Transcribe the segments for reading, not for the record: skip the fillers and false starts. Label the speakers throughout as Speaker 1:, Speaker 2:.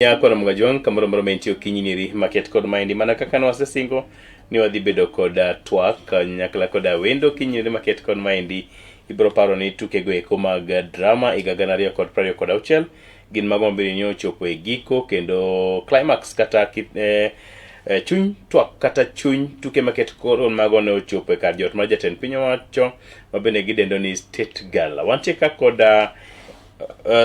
Speaker 1: Yako na mgajong kamoro moro mentio kinyiniri market kod maindi mana kaka no asesingo ni wadhi bedo koda twak nyakla koda wendo kinyiniri market kod maindi ibro paro ni tuke go eko mag drama igagana riyo kod prario kod auchiel gin mago mabiri ni ochopo e giko kendo climax kata chuny twak kata chuny tuke market kod mago ne ochopo e kar jot mar jatend piny owacho mabende gidendo ni state gala wantie ka koda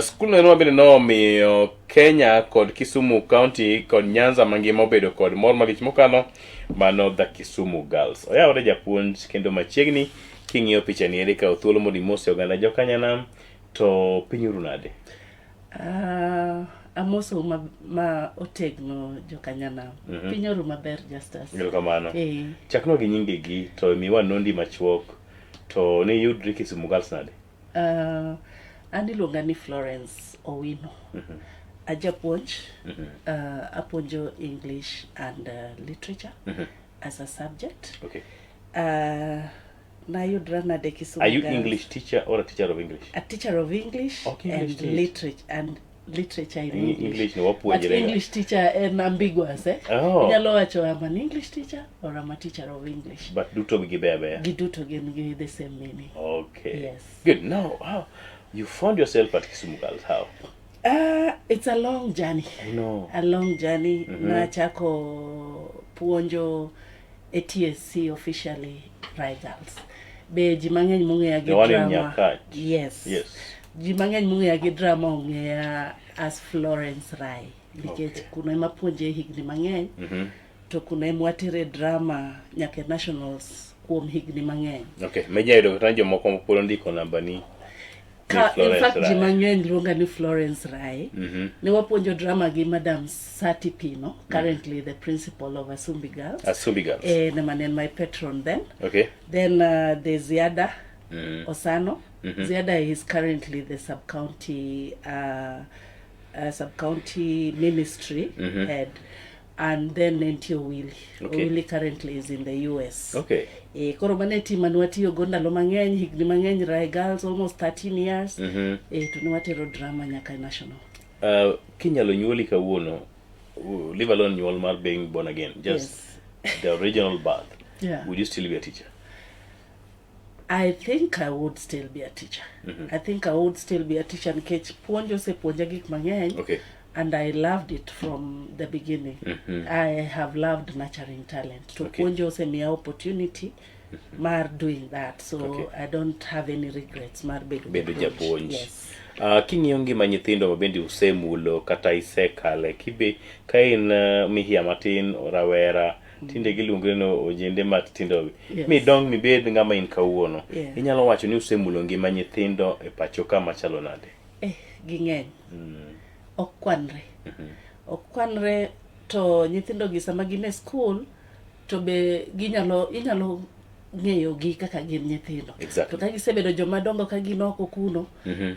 Speaker 1: school no mabende no miyo Kenya kod Kisumu County kod Nyanza mangima obedo kod mor malich mokalo mano the Kisumu Girls. Oyawore japuonj kendo machiegni king'iyo picha ni ere ka othuolo modi mose oganda jokanyanam to piny uru nade?
Speaker 2: Amoso ma otegno jokanyanam. Piny uru maber Justus.
Speaker 1: Gil kamano. Chakno gi nyinge gi to miwa nondi machuok to ne yudri Kisumu Girls nade?
Speaker 2: Aniluonga ni Florence Owino. Ajapuonj. Apuonjo English and literature as a subject.
Speaker 1: Okay.
Speaker 2: Nayudra nade Kisumu
Speaker 1: Are you
Speaker 2: Girls.
Speaker 1: English teacher or a teacher of English?
Speaker 2: A teacher of English,
Speaker 1: Okay,
Speaker 2: and
Speaker 1: English
Speaker 2: literature in
Speaker 1: English no
Speaker 2: But
Speaker 1: wapuonjre.
Speaker 2: English teacher and ambiguous, eh?
Speaker 1: Oh.
Speaker 2: Inyalo wacho I'm an English teacher or I'm a teacher of English.
Speaker 1: But duto gi bear.
Speaker 2: Giduto gin the same meaning.
Speaker 1: Okay.
Speaker 2: Yes.
Speaker 1: Good. Now, how you found yourself at Kisumu Girls? How?
Speaker 2: It's a long journey.
Speaker 1: I know.
Speaker 2: A long journey. Nachako puonjo ATSC officially Rai Girls. Be jimangeny mung'eya gi
Speaker 1: The one in
Speaker 2: drama.
Speaker 1: Nyakach.
Speaker 2: Yes.
Speaker 1: Yes.
Speaker 2: Jimangeny mung'eya gi drama ung'eya as Florence Rai. Nikech
Speaker 1: Okay.
Speaker 2: kuna ema puonje higni mang'eny. To kuna ema watere drama nyaka nationals kuom higni mang'eny.
Speaker 1: Okay. Meja yudo kata jomoko mopolo ndiko namba ni.
Speaker 2: In fact, jimang'eny luonga ni Florence Rai. Ne wapuonjo drama gi Madam Sati Pino, currently the principal of Asumbi Girls.
Speaker 1: Asumbi Girls.
Speaker 2: And my patron then.
Speaker 1: Okay.
Speaker 2: Then there's Ziada Osano. Ziada is currently the sub-county ministry head. And then Nentio Willie.
Speaker 1: Okay.
Speaker 2: Willie currently is in the US.
Speaker 1: Okay.
Speaker 2: Koro maneti manuatio gonda lo mang'eny, higni mang'eny, Rai Girls, almost 13 years. Tunuatero drama nyaka national.
Speaker 1: Kinyalo nyuoli kawuono, leave alone nyuol mar being born again, just the original birth.
Speaker 2: Yeah.
Speaker 1: Would you still be a teacher?
Speaker 2: I think I would still be a teacher. I think I would still be a teacher nikech puonjo se puonja gik mang'eny.
Speaker 1: Okay.
Speaker 2: And I loved it from the beginning. I have loved nurturing talent. To
Speaker 1: Okay.
Speaker 2: puonjo se miya opportunity mar doing that. So I don't have any regrets mar
Speaker 1: Bedo japuonj.
Speaker 2: Yes.
Speaker 1: King'iyo ngima nyithindo mabende usemulo kata isekale kibe ka in mihia matin rawera tinde giluongo ni ojende matindo mi dong mi bed ngama in kawuono inyalo wacho ni usemulo ngima nyithindo e pacho ka machalo nade?
Speaker 2: Ging'eny. Okwanre to nyithindo gi sama gin e school to be inyalo ng'eyo gi kaka gin nyithindo.
Speaker 1: Exactly.
Speaker 2: To ka gisebedo joma dongo ka gin oko kuno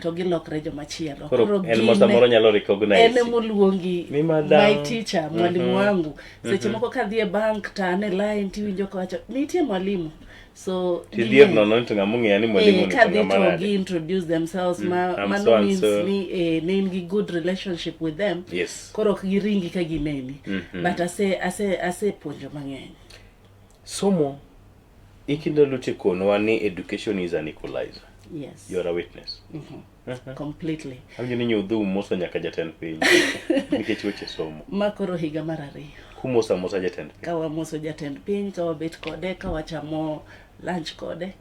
Speaker 2: to gilokre joma chielo.
Speaker 1: Koro en mosamoro nyalo recognize.
Speaker 2: Ene moluongi my teacher, mwalimu wangu. Seche moko ka dhi e bank ta ane line tiwinjo ka wacho nitie mwalimu. So
Speaker 1: tidhier nono to ng'amung'eya ni mwalimu ni
Speaker 2: ng'ama gi introduce themselves mano means ni ne in gi good relationship with them.
Speaker 1: Yes.
Speaker 2: Koro ok giringi ka gineni. But ase puonjo mang'eny.
Speaker 1: Somo ikindo lute kono ni education is an equalizer.
Speaker 2: Yes.
Speaker 1: You are a witness.
Speaker 2: Completely.
Speaker 1: Awinjo ni nyudhu moso nyaka jatend piny nikech weche somo.
Speaker 2: Makoro higa mar 2.
Speaker 1: Kumosa jatend piny.
Speaker 2: Kawa moso jatend piny, kawa bet kode, kawa chamo lunch kode.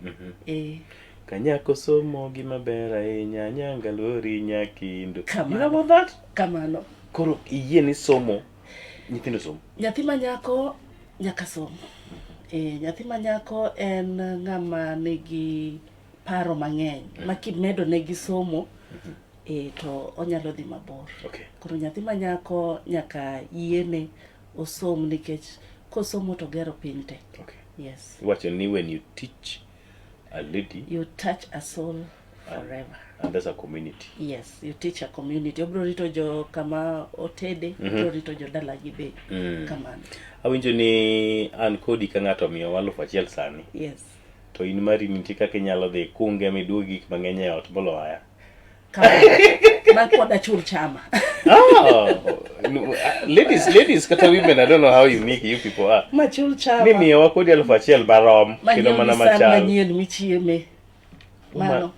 Speaker 1: Kanyako somo gima ber ahinya nyanga lori nyakindo.
Speaker 2: Kamano.
Speaker 1: You know about that?
Speaker 2: Kamano.
Speaker 1: Koro iyie ni somo nyithindo somo.
Speaker 2: Nyathi manyako nyaka somo. Nyathi manyako en ng'ama nigi paro mang'eny. Makimedo negi somo to onyalo dhi mabor.
Speaker 1: Okay.
Speaker 2: Koro nyathi manyako nyaka yiene osom nikech kosomo to gero piny te.
Speaker 1: Okay.
Speaker 2: Yes.
Speaker 1: Wacho ni when you teach a lady,
Speaker 2: You touch a soul forever.
Speaker 1: And that's a community.
Speaker 2: Yes, you teach a community. Obro rito jo kama otede, obro rito jo dala gi be. Kamano.
Speaker 1: Awinjo ni an kodi ka ng'ato miyo walufu achiel sani.
Speaker 2: Yes.
Speaker 1: To in mari nitie kaka inyalo dhi kunge miduogi gik mang'eny e ot molo haya.
Speaker 2: Ma koda chul chama.
Speaker 1: Ladies kata women, I don't know how unique you people are.
Speaker 2: Ma chul chama.
Speaker 1: Mimi wakodi alufachiel barom kendo mana machal.
Speaker 2: Manyien michieme. Mano.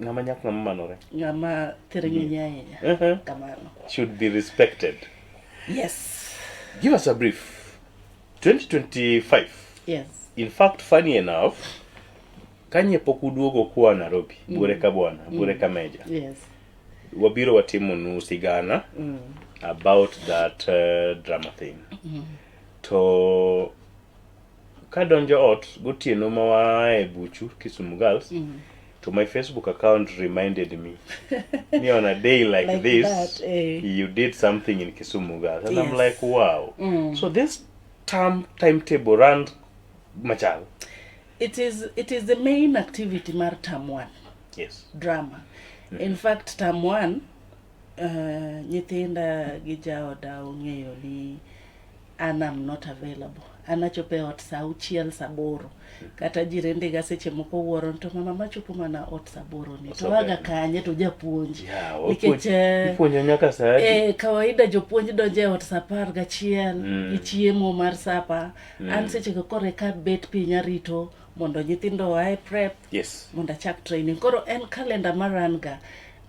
Speaker 1: Ngama nyak ngama manore.
Speaker 2: Ngama terenginya ahinya. Kamano.
Speaker 1: Should be respected.
Speaker 2: Yes.
Speaker 1: Give us a brief. 2025.
Speaker 2: Yes.
Speaker 1: In fact, funny enough, kanye pokuduogo kuwa Nairobi, bure ka bwana, bure ka meja.
Speaker 2: Yes.
Speaker 1: Wabiro watimo nu sigana about that drama thing. To kadonjo ot gotieno mawa e buchu Kisumu Girls. To my Facebook account reminded me. Me on a day like this,
Speaker 2: that,
Speaker 1: you did something in Kisumu Girls. And
Speaker 2: yes.
Speaker 1: I'm like, wow. So this timetable ran machal.
Speaker 2: It is the main activity mar term 1.
Speaker 1: Yes.
Speaker 2: Drama. In fact, term 1, nyithinda gi jaoda ong'eyo ni I'm not available. Anachope ot sa 6 sa 8. Kata jirende ga seche moko wuoro to mama machopo mana ot sa 8 ni. To waga kanye to japuonj.
Speaker 1: Nikech ipuonjo nyaka saa.
Speaker 2: Kawaida jopuonj donje ot sa 11 gi chiemo mar sapa. An seche ko kore ka bet piny arito mondo nyithindo wae prep.
Speaker 1: Yes.
Speaker 2: Mondo chak training. Koro en calendar maranga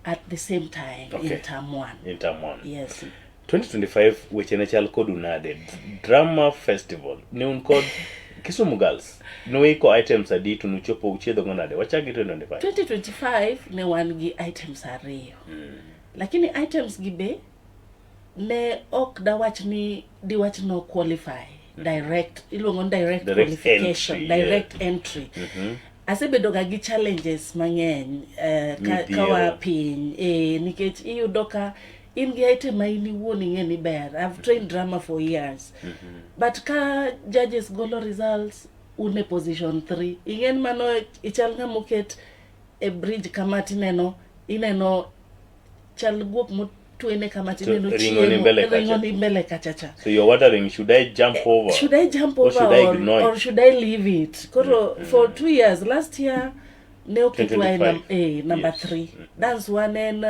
Speaker 2: at the same time in term 1.
Speaker 1: In term 1.
Speaker 2: Yes.
Speaker 1: 2025 weche ne chal kod unade. Drama festival. Ne un kod Kisumu Girls. Noiko items adi to nuchopo uchiedho ngonade. Wachagi 2025.
Speaker 2: 2025 ne wan gi items ariyo. Lakini items gi be ne ok dawach ni diwach no qualify. Direct qualification, direct entry. Asebedo ga gi challenges mang'eny kawa piny nikech iyudo ka in gi item ma in iwuon ing'e ni ber. I've trained drama for years. But ka judges golo results une position 3. Ing'en mano ichal nga moket e bridge kama tineno ineno chal guok motwene kama tineno chiemo ringo ni mbele kachacha.
Speaker 1: So you're wondering, should I jump over?
Speaker 2: Should I jump over
Speaker 1: should I ignore
Speaker 2: or should I leave it? Koro for 2 years, last year ne okitwa number 3. Dance 1 and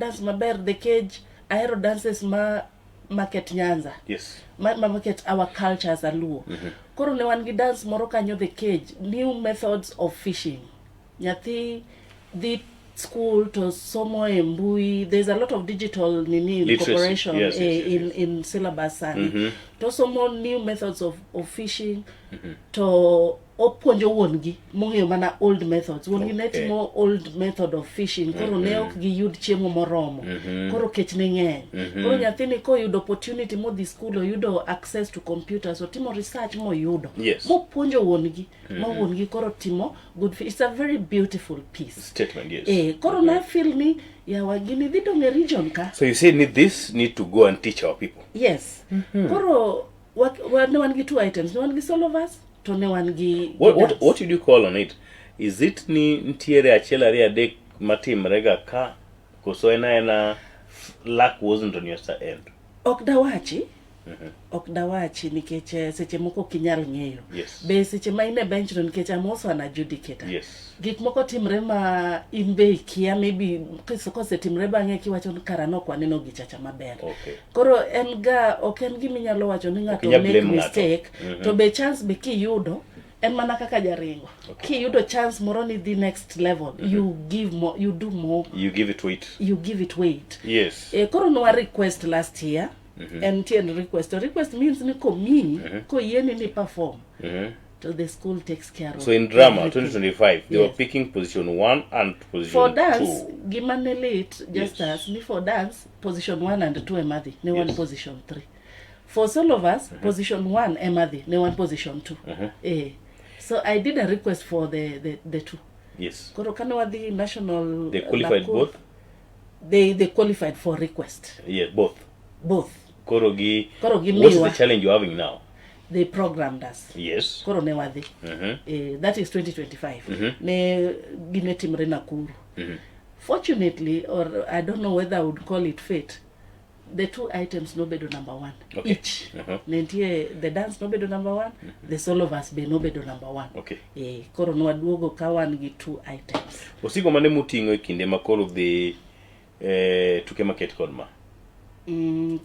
Speaker 2: dance maber the cage. Aero dances market Nyanza.
Speaker 1: Yes.
Speaker 2: Market our culture as a Luo. Koro ne wan gi dance moro kanyo the cage, new methods of fishing. Nyathi the school to somo e mbui. There's a lot of digital incorporation in syllabus and to somo new methods of fishing to opuonjo wuongi mong'eyo mana old methods. Wuongi netimo old method of fishing. Koro ne ok giyud chiemo moromo. Koro kech ne ng'eny. Koro nyathini ko yudo opportunity mo dhi school yudo access to computers so timo research mo yudo. Mopuonjo wuongi. Ma wuongi koro timo good. It's a very beautiful piece.
Speaker 1: Statement, yes.
Speaker 2: Koro na feel ni yawa gini dhi dong e region ka.
Speaker 1: So you say this need to go and teach our people.
Speaker 2: Yes. Koro ne wan gi 2 items. Ne wan gi solo verse.
Speaker 1: What did you call on it? Is it ni ntiere achiel ariyo adek matimre ga ka koso ena luck wasn't on your end?
Speaker 2: Ok dawachi nikech seche moko kinyal ng'eyo. Be seche ma ine bench no nikech I'm also an adjudicator. Gik moko timre ma in be kia maybe kose timre bang'e kiwacho ni karano kwaneno gichacha maber. Koro en ga ok en gimi nyalo wacho ni ng'ato make mistake to be chance be kiyudo en mana kaka jaringo. Kiyudo chance moro ni the next level you give more, you do more,
Speaker 1: you give it weight. Yes.
Speaker 2: Koro no request last year. And request means ni komi ko yeni ni perform. So the school takes care of.
Speaker 1: So in drama 2025 they were picking position 1 and position 2.
Speaker 2: For dance gimane late just as ni for dance position 1 and 2 emadi ne one position 3. For solo verse position 1 emadi ne one position 2. So I did a request for the 2.
Speaker 1: Yes.
Speaker 2: Koro kana wadi national
Speaker 1: they qualified both.
Speaker 2: They qualified for request.
Speaker 1: Yeah, both. Korogi, what's the challenge you're having now?
Speaker 2: They programmed us.
Speaker 1: Yes.
Speaker 2: Koro ne wadhi. That is 2025. Ne gine timre Nakuru. Fortunately, or I don't know whether I would call it fate, the 2 items no bedo number 1 each. Nentie the dance no bedo number 1, the solo verse be no bedo number 1. Koro no waduogo ka wan gi 2 items.
Speaker 1: Osigo mane mutingo e kinde ma koro the tuke maket kod ma.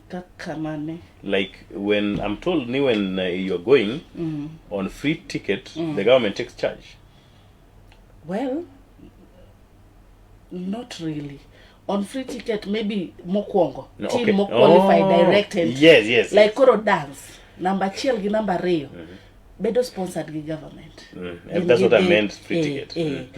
Speaker 2: Kaka mane?
Speaker 1: Like when I'm told when you're going on free ticket, the government takes charge.
Speaker 2: Well, not really. On free ticket, maybe mokwongo.
Speaker 1: No,
Speaker 2: Team
Speaker 1: okay.
Speaker 2: more qualified direct entry.
Speaker 1: Yes.
Speaker 2: Like koro dance. Number chiel gi number Rio. Bedo sponsored gi government.
Speaker 1: And that's what I meant, free ticket.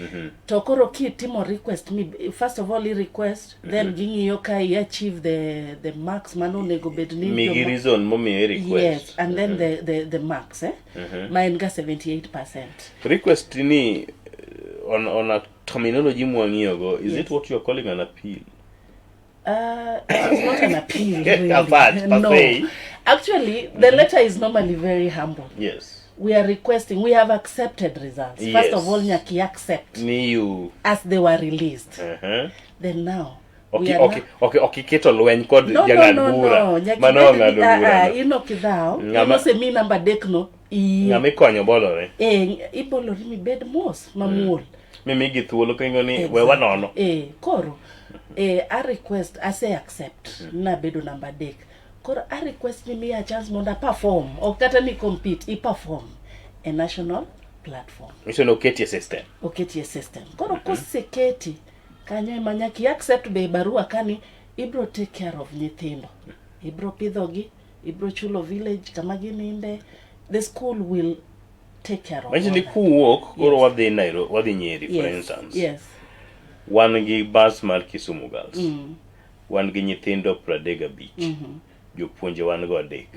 Speaker 2: To koro ki timo request me, first of all, request, then ging'iyo ka I achieve the marks mano nego bedni.
Speaker 1: Migi reason momi request.
Speaker 2: Yes, and then the marks, mine ga 78%.
Speaker 1: Request ni on a terminology mwangiyogo, is it what you're calling an appeal?
Speaker 2: It is not an appeal, really.
Speaker 1: No.
Speaker 2: Actually, the letter is normally very humble.
Speaker 1: Yes.
Speaker 2: We are requesting, we have accepted results.
Speaker 1: Yes.
Speaker 2: First of all, Nyaki accept
Speaker 1: You.
Speaker 2: as they were released. Then now,
Speaker 1: Okay, keto lweny kod
Speaker 2: no.
Speaker 1: Nyaki mano ng'ado bura.
Speaker 2: Ino kidhao, ino se mi namba dekno.
Speaker 1: Ng'ami konyo bolore.
Speaker 2: Ibolori mi bed mos, mamuol.
Speaker 1: Mimi thuolo kingo ni wewa nono.
Speaker 2: Koro, I request, I say accept, na bedo namba dek. Koro, I request me a chance monda perform, or kata ni compete, perform a national platform.
Speaker 1: Mission oketi system.
Speaker 2: Oketi system. Koro koseketi, kanyo Nyaki accept be barua kani, ibro take care of nyithindo. Ibro pidhogi, ibro chulo village, kama gininde, the school will take care of.
Speaker 1: Actually, kuwuok koro wadhi Nairobi, wadhi Nyeri, for instance.
Speaker 2: Yes.
Speaker 1: Wan gi bus mar Kisumu Girls. Wan gi nyithindo 35. Jopuonje wan go adek.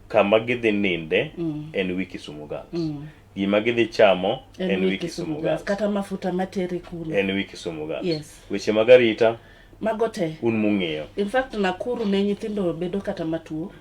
Speaker 1: Kama gidhi ninde en wi Kisumu Girls. Gima gidhi chamo en wi Kisumu Girls.
Speaker 2: Kata mafuta materi kuno
Speaker 1: en wi Kisumu Girls.
Speaker 2: Yes.
Speaker 1: Weche magarita
Speaker 2: magote
Speaker 1: un mung'eyo.
Speaker 2: In fact, Nakuru ne nyithindo bedo kata matuo.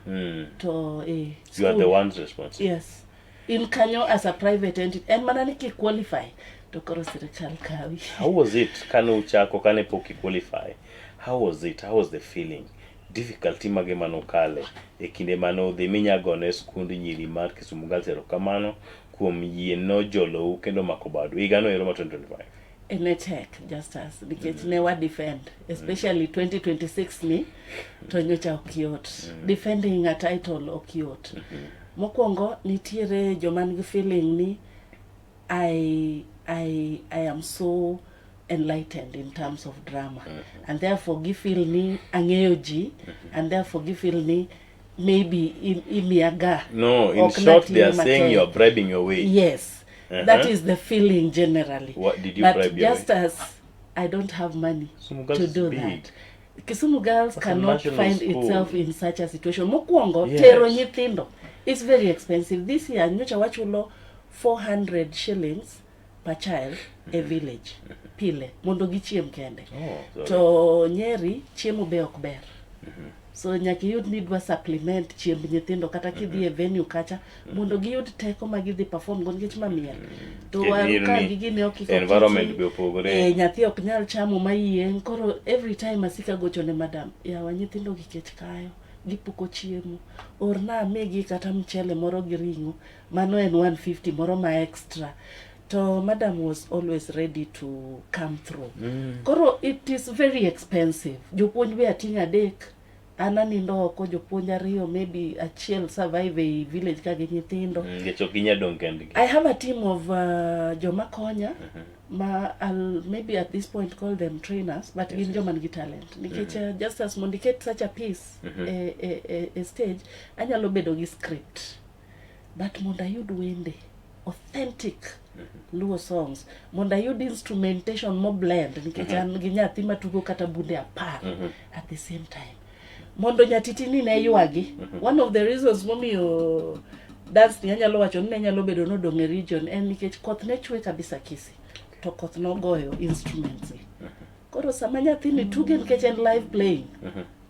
Speaker 2: To
Speaker 1: you are the ones responsible.
Speaker 2: Yes. In kanyo as a private entity, en mana ni ki qualify to koro sirikal kawi.
Speaker 1: How was it? Kane uchako, kane poki qualify? How was it? How was the feeling? Difficulty mage manokale e kinde mano dhi minyagone skund nyiri mar Kisumu Girls erokamano kuom yie no jolo kendo mako badu higano ero ma 2025.
Speaker 2: Ene tech just as nikech ne wa defend especially 2026 ni to nyocha okiot. Defending a title okiot. Mokwongo nitiere joman gi feeling ni I am so enlightened in terms of drama, and therefore give feel ni ang'eyo ji, and therefore give feel ni maybe imiaga.
Speaker 1: No, in short they are saying you are bribing your way.
Speaker 2: Yes, that is the feeling generally.
Speaker 1: What did you
Speaker 2: but
Speaker 1: bribe your way?
Speaker 2: Just as I don't have money to do
Speaker 1: big.
Speaker 2: that. Kisumu Girls cannot find
Speaker 1: school.
Speaker 2: itself in such a situation. Mokwongo,
Speaker 1: Yes.
Speaker 2: tero nyithindo. It's very expensive. This year, nyocha wachulo 400 shillings per child a village. Pile. Mondo gichiem kende. To Nyeri, chiemo be okber. So nyaki yud nidwa supplement chiemb nyithindo kata kidhi e venue kacha mondo giyud teko ma gidhi perform go nikech mamiel. To ka gigine okiko
Speaker 1: environment be opogore.
Speaker 2: Nyathi ok nyal chamo mayieng, koro every time asika gocho ne madam, yawa nyithindo gikech kayo, gipuko chiemo. Orna megi kata mchele moro gi ringo, mano en 150 moro ma extra. To madam was always ready to come through. Koro it is very expensive. Jopuonj be atinga dek. Ana nindo oko jopuonj ariyo, maybe achiel survive a village ka gi nyithindo. I have a team of joma konya I'll maybe at this point call them trainers, but gin joma nigi talent. Nikech just as mondicate such a piece a stage, anyalo bedo gi script. But monda yud wende authentic Luo songs. Monda yud instrumentation mo blend nikech an gi nyathi matugo kata bunde apar at the same time. Mondo nyatiti ni ne yuagi. One of the reasons momiyo dance ni anyalo wacho ni nyalo bedo no dong e region en nikech koth ne chwe kabisa Kisi. To koth no goyo instruments. Koro sama nyathi ni tuge nikech en live playing.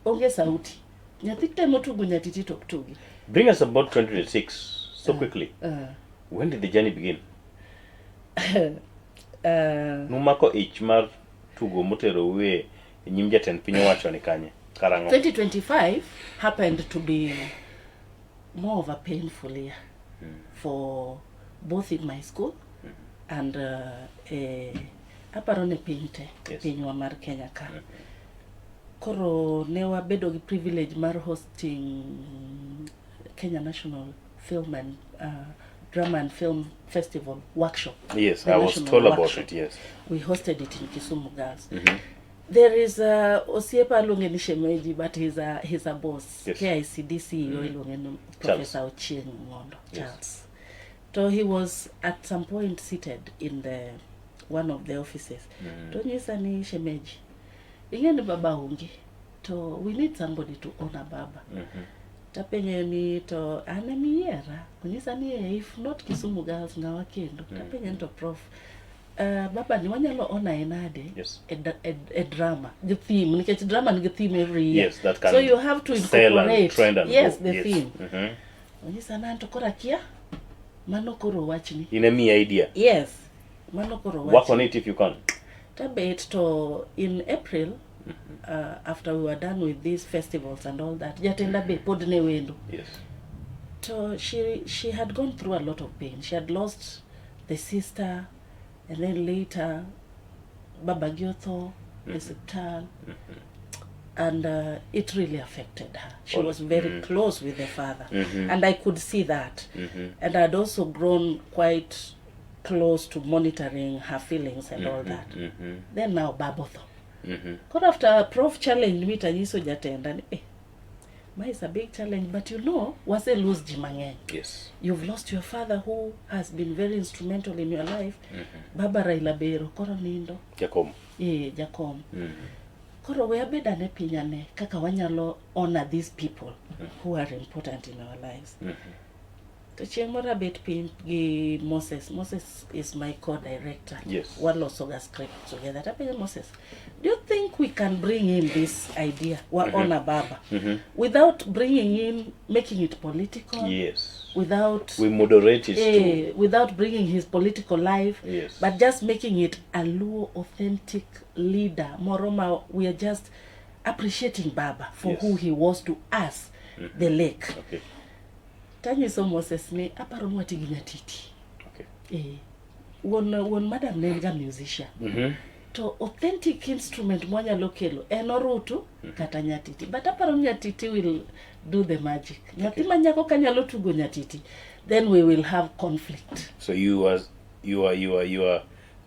Speaker 2: Onge sauti. Nyathi temo tugo nyatiti tok tugi.
Speaker 1: Bring us about 2026 so quickly. When did the journey begin? Numako ich mar tugo motero we nyim jatend piny owacho ni kanye.
Speaker 2: 2025 happened to be more of a painful year for both in my school and aparone pinte pinywa mar Kenya ka. koro ne wabedo gi privilege mar hosting Kenya National Film and Drama and Film Festival workshop.
Speaker 1: Yes,
Speaker 2: The
Speaker 1: I was
Speaker 2: national
Speaker 1: told about
Speaker 2: workshop.
Speaker 1: it, yes.
Speaker 2: We hosted it in Kisumu, girls. There is Osiepa Lungeni Shemeji, but he's a boss.
Speaker 1: Yes.
Speaker 2: KICD CEO Lungeni Professor Ochieng Ngondo,
Speaker 1: Yes.
Speaker 2: Charles. So he was at some point seated in one of the offices. Tonyesa ni Shemeji. Ingeni baba ungi. So we need somebody to honor baba. Tapenye ni to anemiera. Kunyisa ni if not Kisumu girls ngawa kendo. Tapenye to prof. Baba ni wanyalo honor enade.
Speaker 1: Yes.
Speaker 2: A drama. The theme. Nikech drama ni the theme every year.
Speaker 1: Yes, that can
Speaker 2: so you have to
Speaker 1: sell and
Speaker 2: incorporate.
Speaker 1: trend and
Speaker 2: yes,
Speaker 1: go.
Speaker 2: the
Speaker 1: Yes.
Speaker 2: theme. Kunyisa na antokora kia. Mano koro wachni.
Speaker 1: In a me idea.
Speaker 2: Yes. Mano koro wachni.
Speaker 1: Work on it if you can.
Speaker 2: Tabet to in April, after we were done with these festivals and all that, jatenda be podne wendo.
Speaker 1: Yes.
Speaker 2: So she had gone through a lot of pain. She had lost the sister, and then later Baba Gyotho, the Septal, and it really affected her. She was very close with the father, and I could see that. And I'd also grown quite close to monitoring her feelings and all that. Then now Babotho. Because after Prof challenged me tanyiso jatenda ni ma is a big challenge, but you know wase lose jimangeng.
Speaker 1: Yes.
Speaker 2: You've lost your father who has been very instrumental in your life. Baba Raila Bero koro nindo.
Speaker 1: Jakom.
Speaker 2: Jakom. Koro we abeda ne pinyane kaka wanyalo honor these people who are important in our lives. To chemora bet pin gi Moses. Moses is my co-director.
Speaker 1: Yes.
Speaker 2: Walosoga script together. Tapenya Moses. Do you think we can bring in this idea, honor Baba, without bringing in, making it political?
Speaker 1: Yes.
Speaker 2: Without
Speaker 1: We moderate it too.
Speaker 2: without bringing his political life,
Speaker 1: Yes.
Speaker 2: but just making it a Luo authentic leader. Moroma, we are just appreciating Baba for
Speaker 1: Yes.
Speaker 2: who he was to us, the lake.
Speaker 1: Okay.
Speaker 2: Tanyiso Moses ni aparo mwati ginyatiti.
Speaker 1: Okay.
Speaker 2: Won madam nenga musician. To authentic instrument mwanya lokelo enorutu kata nyatiti. But aparo nyatiti will do the magic. Nyathi manyako kanyalo tugo nyatiti. Then we will have conflict.
Speaker 1: So you are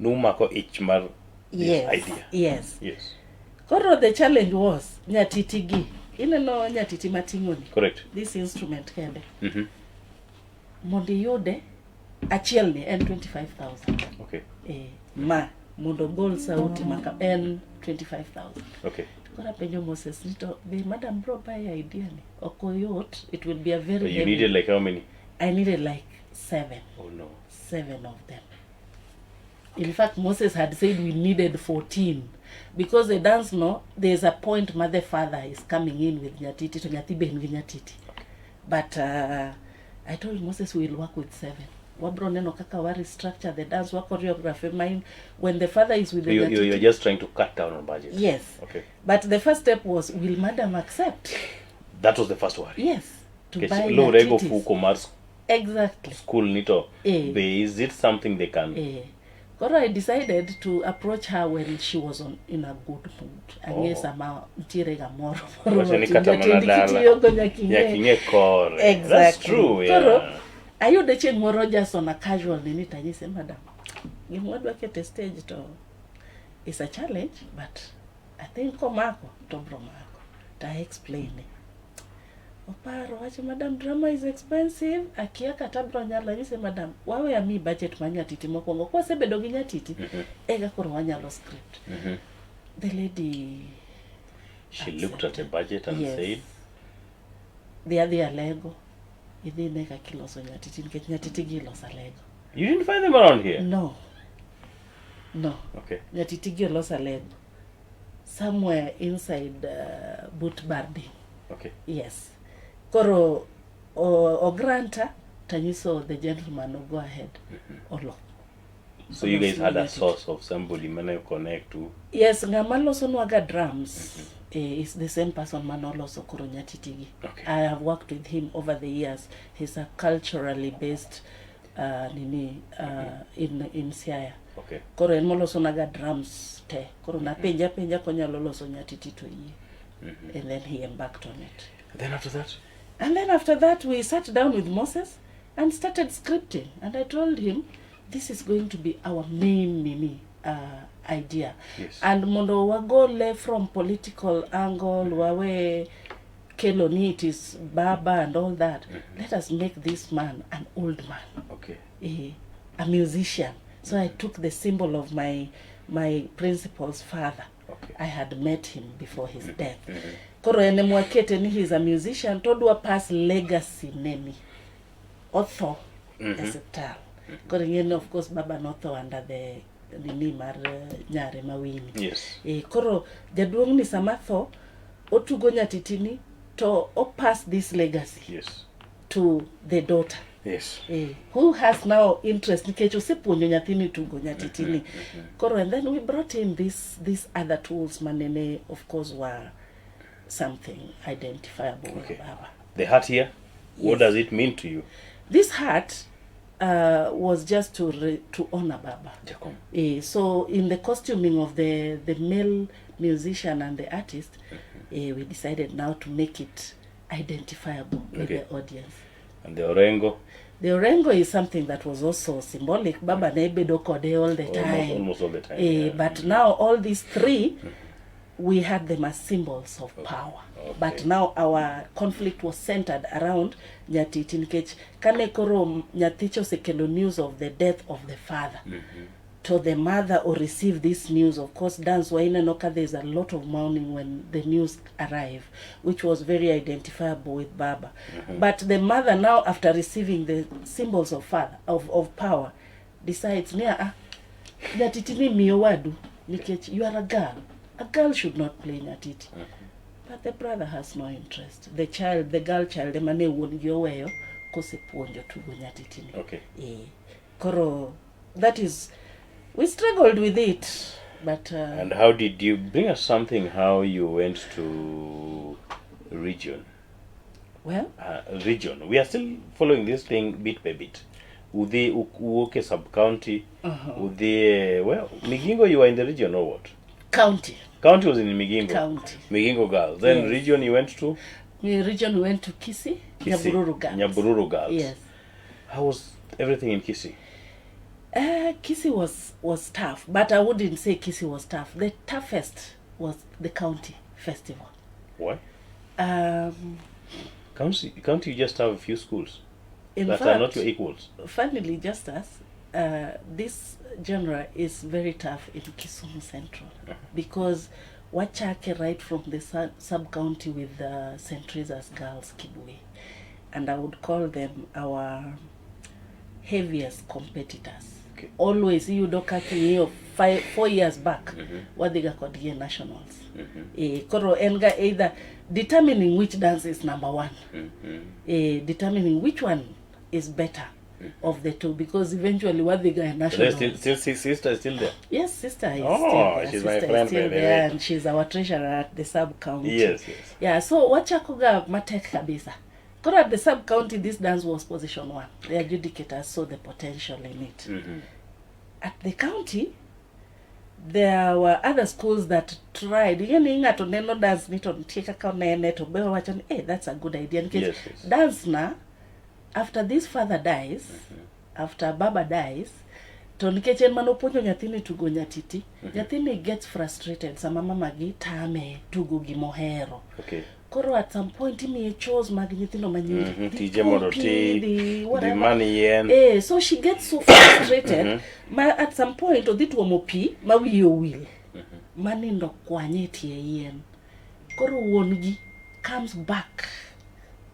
Speaker 1: numako ichmar this idea.
Speaker 2: Yes.
Speaker 1: Yes.
Speaker 2: Koro the challenge was nyatiti gi. Ineno nyatiti matingoni.
Speaker 1: Correct.
Speaker 2: This instrument kende. Mondi yode achiel ni en 25,000.
Speaker 1: Okay.
Speaker 2: Ma mondo gol sauti maka en 25,000.
Speaker 1: Okay.
Speaker 2: Kora penjo Moses nito be madam bro buy idea ni okoyot, it will be a very
Speaker 1: So you
Speaker 2: heavy.
Speaker 1: needed like how many?
Speaker 2: I needed like 7.
Speaker 1: Oh no.
Speaker 2: 7 of them. In fact, Moses had said we needed 14 because the dance there's a point mother father is coming in with nyatiti to nyati ben nyatiti. But I told Moses we will work with 7. Wabro neno kaka wa restructure the dance, wa choreography mine when the father is with the nyatiti.
Speaker 1: You're just trying to cut down on budget.
Speaker 2: Yes.
Speaker 1: Okay.
Speaker 2: But the first step was, will madam accept?
Speaker 1: That was the first worry.
Speaker 2: Yes. To buy
Speaker 1: Low rego
Speaker 2: nyatitis.
Speaker 1: fuko mars
Speaker 2: Exactly.
Speaker 1: school nito. Is it something they can?
Speaker 2: Koro I decided to approach her when she was in a good mood. Angesa ma ntire ga moro.
Speaker 1: Ni kata manadala. Yakinge kore.
Speaker 2: Exactly.
Speaker 1: That's true. Yeah.
Speaker 2: Koro ayude chen moro just on a casual nini tanyise madam. Gimwadwa kete stage to is a challenge, but I think komako to bromako. Ta explain it. Oparo wache madam drama is expensive. Akia kata bro nyala nyise madam wawe ya mi budget manyatiti mokongo kwa sebedo gi nyatiti ega koro wanyalo script. The lady
Speaker 1: She looked at the budget and said,
Speaker 2: the other Lego idhi neka kiloso nyatiti nikech nyatiti gi losa Lego.
Speaker 1: You didn't find them around here?
Speaker 2: No.
Speaker 1: Okay.
Speaker 2: Nyatiti gi losa Lego somewhere inside boot barding.
Speaker 1: Okay.
Speaker 2: Yes. Koro o granta tanyiso the gentleman go ahead. Olo.
Speaker 1: So you guys had a source of somebody man connect to?
Speaker 2: Yes, ngamaloso nwaga drums. Is the same person manoloso koro nyatitigi.
Speaker 1: Okay.
Speaker 2: I have worked with him over the years. He's a culturally based in Siaya.
Speaker 1: Okay.
Speaker 2: Koro en moloso naga drums te. Koro na penja konyalo loso nyatiti to yi. and then he embarked on it.
Speaker 1: And then
Speaker 2: after that, we sat down with Moses and started scripting. And I told him, this is going to be our main idea.
Speaker 1: Yes.
Speaker 2: And mondo wagole from political angle, wawe keloni, it is Baba and all that. Let us make this man an old man.
Speaker 1: Okay.
Speaker 2: A musician. So I took the symbol of my principal's father.
Speaker 1: Okay.
Speaker 2: I had met him before his death. Koro ene mwakete ni he's a musician, todwa pass legacy nemi. Author as a tal. Koro ngene of course Baba notho under the nini mar nyare mawini.
Speaker 1: Yes.
Speaker 2: Koro jaduong ni samatho otugo nyatitini to pass this legacy.
Speaker 1: Yes.
Speaker 2: To the daughter.
Speaker 1: Yes.
Speaker 2: Who has now interest nikecho sepunyo nyathini tugo nyatitini. Koro, and then we brought in these other tools manene of course were something identifiable with Baba.
Speaker 1: The hat here,
Speaker 2: yes.
Speaker 1: What does it mean to you?
Speaker 2: This hat was just to honor Baba. So in the costuming of the male musician and the artist, we decided now to make it identifiable with the audience.
Speaker 1: And the Orengo?
Speaker 2: The Orengo is something that was also symbolic. Baba nebedo kode all the time.
Speaker 1: Almost all the time.
Speaker 2: But now all these three, we had them as symbols of power.
Speaker 1: Okay.
Speaker 2: But now our conflict was centered around Nyatiti Nkech. Kane koro Nyaticho sekelo news of the death of the father. To the mother or receive this news, of course, dance waina noka, there's a lot of mourning when the news arrived, which was very identifiable with Baba. But the mother now, after receiving the symbols of father of power, decides, Nyatiti ni miowadu, Nikech, you are a girl. A girl should not play Nyatiti. But the brother has no interest. The girl child, the mane won yoweyo, kose puonjo tugo Nyatiti.
Speaker 1: Okay.
Speaker 2: Koro, that is. We struggled with it, but...
Speaker 1: and how did you bring us something, how you went to region?
Speaker 2: Well?
Speaker 1: Region. We are still following this thing bit by bit. Uoke sub-county. Well, Migingo, you were in the region or what?
Speaker 2: County.
Speaker 1: County was in Migingo?
Speaker 2: County.
Speaker 1: Migingo girls. Then region you went to?
Speaker 2: Region we went to Kisi. Nyabururu girls.
Speaker 1: Nyabururu girls.
Speaker 2: Yes.
Speaker 1: How was everything in Kisi?
Speaker 2: Kisi was tough, but I wouldn't say Kisi was tough. The toughest was the county festival.
Speaker 1: Why? County, you just have a few schools that are not your equals.
Speaker 2: Funnily, just as this genre is very tough in Kisumu Central because Wachake right from the sub-county with St. Teresa's girls, Kibwe, and I would call them our heaviest competitors. Okay. Always, you doka kinyo 4 years back, what they got nationals. Koro enga either determining which dance is number one, determining which one is better of the two, because eventually what they got nationals.
Speaker 1: Still sister is still there.
Speaker 2: Yes, sister is still there.
Speaker 1: She's
Speaker 2: sister
Speaker 1: my friend,
Speaker 2: is still there, and she's our treasurer at the sub county.
Speaker 1: Yes.
Speaker 2: Yeah, so wachakuga matek kabisa. Koro at the sub-county, this dance was position 1. The adjudicators saw the potential in it. At the county, there were other schools that tried. Dance that's a good idea.
Speaker 1: Yes.
Speaker 2: Dance na, after this father dies, after Baba dies, Tonikechen manoponyo nyathini tugo Nyatiti. Nyathini gets frustrated. Sama mama gi tame tugo gimohero.
Speaker 1: Okay.
Speaker 2: Koro at some point he chose magnyithino manyiri.
Speaker 1: TJ Moroti, the money yen.
Speaker 2: So she gets so frustrated. At some point odhitwo mopi ma wiyo wil. Manindo kwanye tie yen. Koro wuongi comes back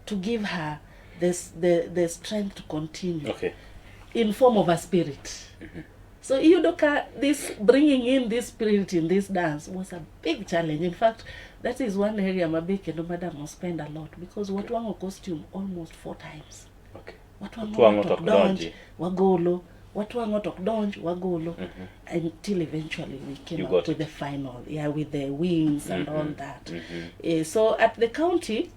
Speaker 2: to give her the strength to continue.
Speaker 1: Okay.
Speaker 2: In form of a spirit. So Yudoka, this bringing in this spirit in this dance was a big challenge. In fact, that is one area Mabeke and Madam will spend a lot, because what one costume almost 4 times.
Speaker 1: Okay.
Speaker 2: What one dodge, wagolo, what one dodge, wagolo, until eventually we came up with the final, with the wings and all that. So at the county,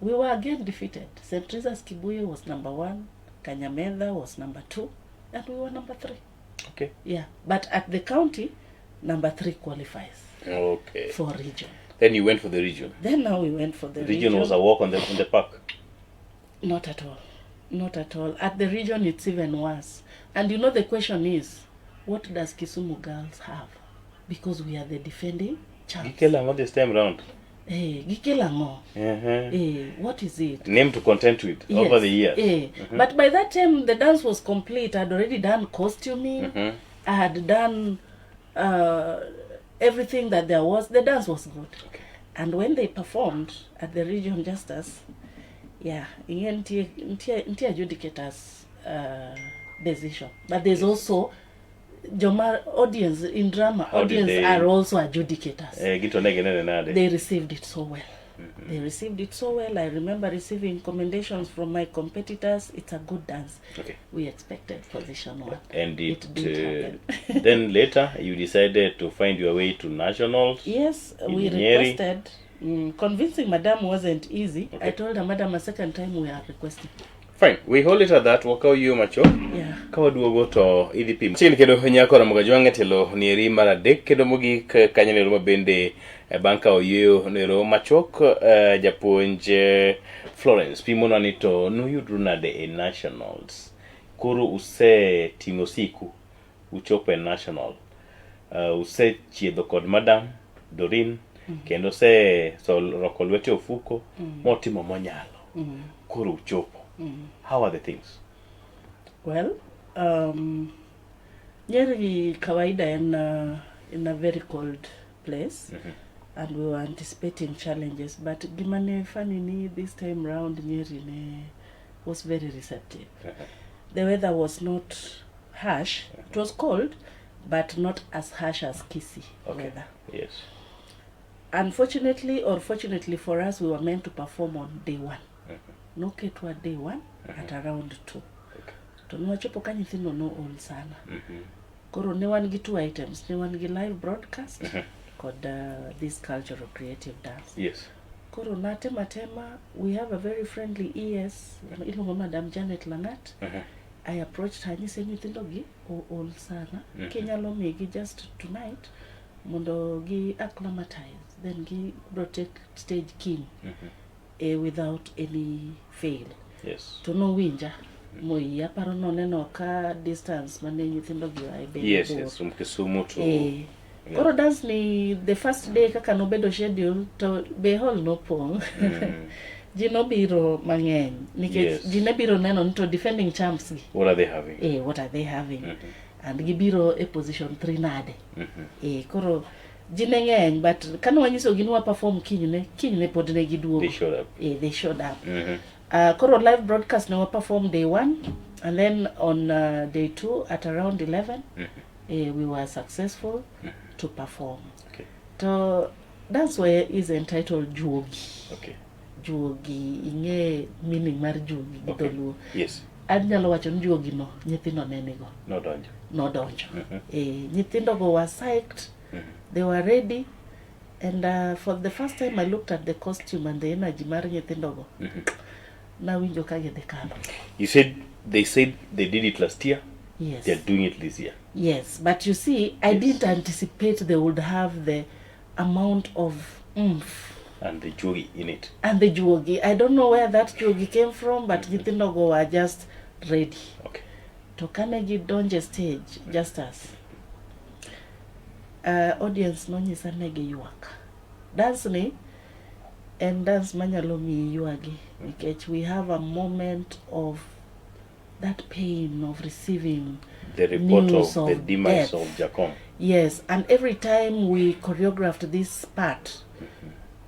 Speaker 2: we were again defeated. St. Teresa's Kibuye was number 1, Kanyameda was number 2, and we were number 3.
Speaker 1: Okay.
Speaker 2: Yeah, but at the county, number 3 qualifies.
Speaker 1: Okay.
Speaker 2: For region.
Speaker 1: Then you went for the region.
Speaker 2: Then now we went for the
Speaker 1: Region was a walk on the park.
Speaker 2: Not at all. Not at all. At the region, it's even worse. And you know, the question is, what does Kisumu girls have? Because we are the defending champs.
Speaker 1: Gikelango this time round.
Speaker 2: Gikelango. What is it?
Speaker 1: Name to contend with over the years.
Speaker 2: But by that time, the dance was complete. I'd already done costuming. I had done everything that there was. The dance was good.
Speaker 1: Okay.
Speaker 2: And when they performed at the region justice, intia adjudicators decision. But there's also Joma audience in drama. Audience are also adjudicators. They received it so well. They received it so well. I remember receiving commendations from my competitors. It's a good dance.
Speaker 1: Okay.
Speaker 2: We expected position one.
Speaker 1: And it didn't happen. Then later you decided to find your way to nationals.
Speaker 2: Yes, we requested. Convincing Madam wasn't easy. Okay. I told her, Madam, a second time we are requesting.
Speaker 1: Fine, we hold it at that. Waka you macho.
Speaker 2: Yeah.
Speaker 1: Kawa duogo to IDP. Chini kedo nyako na mugajwange telo nieri mara dek kedo mugi kanyane ruma bende banka oyo nero machok japonje Florence pimono nito no yudruna de nationals. Kuru use tingosiku uchope national. Use chiedo kod Madam Doreen kendo se so rokolwete ofuko motimo monyalo. Kuru uchopo. How are the things?
Speaker 2: Well, Nyeri kawaida in a very cold place, and we were anticipating challenges. But gimane funny this time round, Nyeri was very receptive. The weather was not harsh. It was cold, but not as harsh as Kisii weather.
Speaker 1: Yes.
Speaker 2: Unfortunately, or fortunately for us, we were meant to perform on day 1. No ketwa day 1 at around 2. To no chopo kanyithino no all sana. Koro ne wan gi 2 items. Ne wan gi live broadcast called this cultural creative dance.
Speaker 1: Yes.
Speaker 2: Koro na tema we have a very friendly ES. Ilo Madam Janet Langat. I approached her nyise nyithindo gi all sana. Kenyalo migi just tonight mondo gi acclimatize. Then gi protect stage king. Without any fail.
Speaker 1: Yes.
Speaker 2: To no winja. Moi aparo no neno ka distance mane nyithindo gi ai be.
Speaker 1: Yes, from Kisumu to
Speaker 2: Koro dance ni the first day kaka no bedo schedule to be hall no pong. Ji no biro mang'eny nikech ji ne biro neno ni to defending champs gi.
Speaker 1: What are they having?
Speaker 2: What are they having? And gibiro a position 3 nade. Koro jine ng'eny, but kano wanyiso ginwa perform kinyne pod ne giduogo.
Speaker 1: They showed up.
Speaker 2: They showed up. Koro live broadcast ne wa perform day 1, and then on day 2 at around 11 we were successful to perform.
Speaker 1: Okay.
Speaker 2: So that's why is entitled Juogi.
Speaker 1: Okay.
Speaker 2: Juogi inge meaning mar juogi gidoluo.
Speaker 1: Yes.
Speaker 2: Anyalo wacho ni juogi no nyithindo nenego. No donjo. Nyithindo go were psyched. They were ready, and for the first time I looked at the costume and the energy mar nyithindo go. Now winjo kage de kalo.
Speaker 1: You said they did it last year.
Speaker 2: Yes.
Speaker 1: They're doing it this year.
Speaker 2: Yes, but you see, I didn't anticipate they would have the amount of oomph.
Speaker 1: And the juogi in it.
Speaker 2: And the juogi. I don't know where that juogi came from, but nyithindo go were just ready.
Speaker 1: Okay.
Speaker 2: To kanegi donje stage, just as. Audience no nyisa negi yuak. Dance ni and dance manyalo mi yuagi because we have a moment of that pain of receiving
Speaker 1: the report
Speaker 2: news
Speaker 1: of the demise of Jacom.
Speaker 2: Yes, and every time we choreographed this part,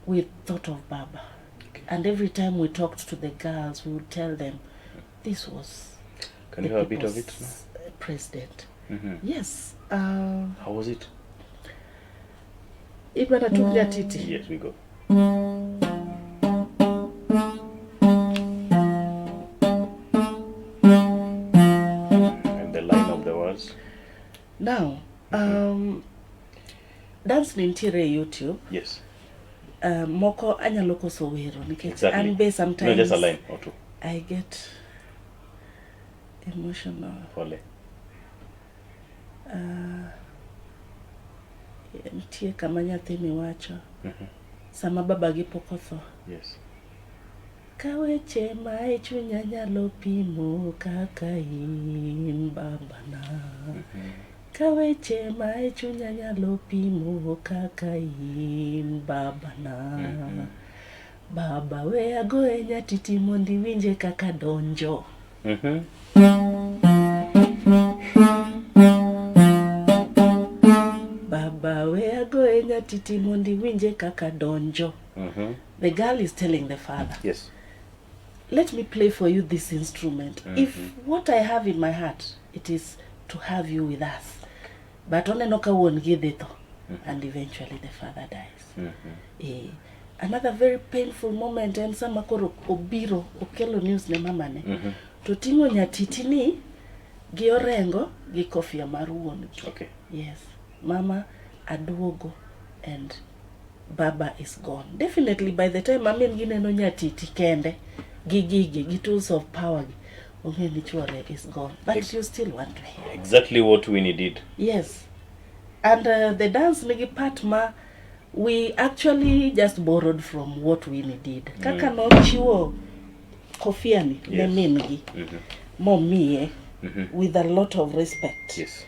Speaker 2: we thought of Baba. Okay. And every time we talked to the girls, we would tell them, this was
Speaker 1: Can you have a bit of it now?
Speaker 2: President. Yes.
Speaker 1: How was it?
Speaker 2: Yes,
Speaker 1: we go. And the line of the words.
Speaker 2: Now, dance nintire YouTube.
Speaker 1: Yes.
Speaker 2: Moko anyalo koso wero nikech
Speaker 1: Exactly.
Speaker 2: and be sometimes
Speaker 1: No, just a line or two.
Speaker 2: I get emotional.
Speaker 1: Pole.
Speaker 2: Nitie kama nyathi miwacho sama baba gi pok otho.
Speaker 1: Yes.
Speaker 2: Kaweche ma e chunya nyalo pimo kaka in babana. Kaweche ma e chunya nyalo pimo kaka in babana. Baba we agoe nyatiti mondi winje kaka donjo. Baba we agoe nyatiti mondi winje kaka donjo. The girl is telling the father.
Speaker 1: Yes.
Speaker 2: Let me play for you this instrument. If what I have in my heart, it is to have you with us. But only noka won't give it. And eventually the father dies. Another very painful moment, and sama koro obiro okelo news ne mama ne. To tingo nyatiti ni gi orengo gi kofia mar wuon.
Speaker 1: Okay.
Speaker 2: Yes. Mama aduogo and baba is gone. Definitely by the time mamin gineno nyatiti kende gi tools of power is gone. But you still want to hear.
Speaker 1: Exactly what Winnie did.
Speaker 2: Yes. And the dance nigi part ma we actually just borrowed from what Winnie did. Kaka no chiwo kofia ni ne mingi. Momie with a lot of respect.
Speaker 1: Yes.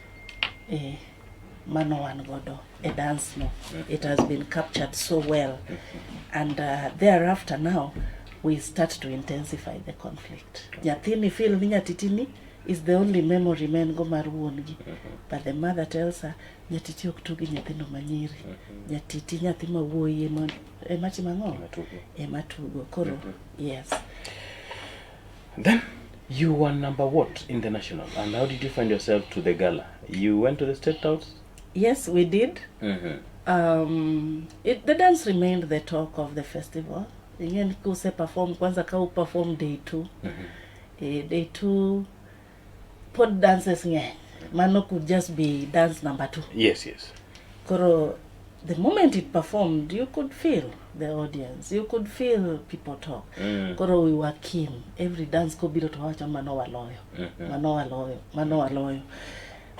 Speaker 2: Mano wan godo a dance no. It has been captured so well. And thereafter now we start to intensify the conflict. Nyathini feel ni nyatitini is the only memory men go mar wuongi. But the mother tells her nyatiti ok tugi nyathino manyiri. Nyatiti nyathi ma wuoyi ema timango. Ema tugo. Koro yes.
Speaker 1: Then you were number what in the national, and how did you find yourself to the gala? You went to the State House?
Speaker 2: Yes, we did. The dance remained the talk of the festival. Again, kuse perform kwanza kau perform day 2. Day 2 pod dances nge. Mano could just be dance number 2.
Speaker 1: Yes, yes.
Speaker 2: Koro, the moment it performed, you could feel the audience. You could feel people talk. Koro, we were keen. Every dance could be to watch mano waloyo. Mano waloyo.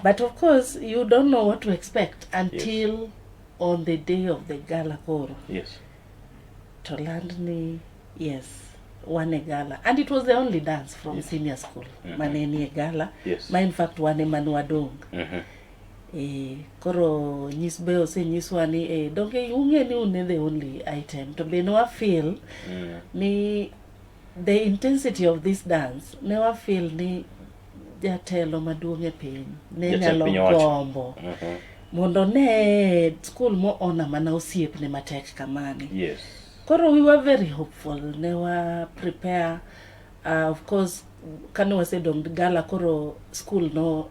Speaker 2: But of course, you don't know what to expect until on the day of the gala koro.
Speaker 1: Yes.
Speaker 2: To land ni, yes, one gala. And it was the only dance from senior school. Maneni gala.
Speaker 1: Yes.
Speaker 2: Ma in fact, one manuadong. Koro nyisbeo se nyiswani donge unge ni une the only item. To be no feel ni the intensity of this dance. Never feel ni jatelo maduong' e piny ne nyalo gombo mondo ne school mo ona mana osiep ne matek kamani.
Speaker 1: Yes.
Speaker 2: Koro we were very hopeful. Ne were prepare. Of course, kano wase dong gala koro school no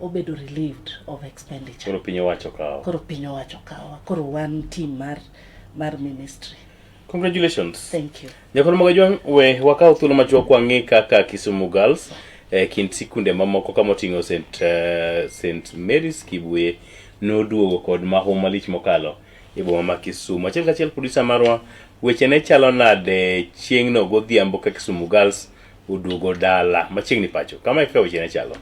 Speaker 2: obedo relieved of expenditure.
Speaker 1: Koro pinyo wacho kawa. Koro one team mar ministry. Congratulations.
Speaker 2: Thank you.
Speaker 1: Nyakoro magajwang we wakao thuolo machuok wangi kaka Kisumu Girls. Kind sikunde mamoko kama oting'o St. Mary's Kibuye noduogo kod maho malich mokalo e boma ma Kisumu. Achiel kachiel producer marwa weche ne chalo nade chieng' no godhiambo ka Kisumu Girls oduogo dala machiegni pacho. Kama kaka weche ne chalo.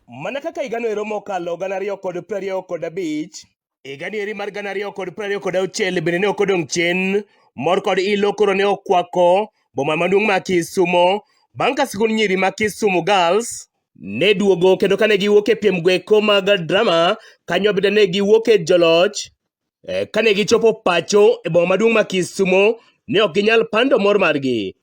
Speaker 3: Mana kaka igano ero mokalo 2025, igani eri mar 2026 bende ne okodong' chien mor kod ilo koro ne okwako boma maduong' ma Kisumu. Bang' ka sikund nyiri ma Kisumu Girls ne duogo kendo kane giwuok e piem gweko mag drama, kanyo bende ne giwuok e joloch. Kane gichopo pacho e boma maduong' ma Kisumu, ne ok ginyal pando mor margi.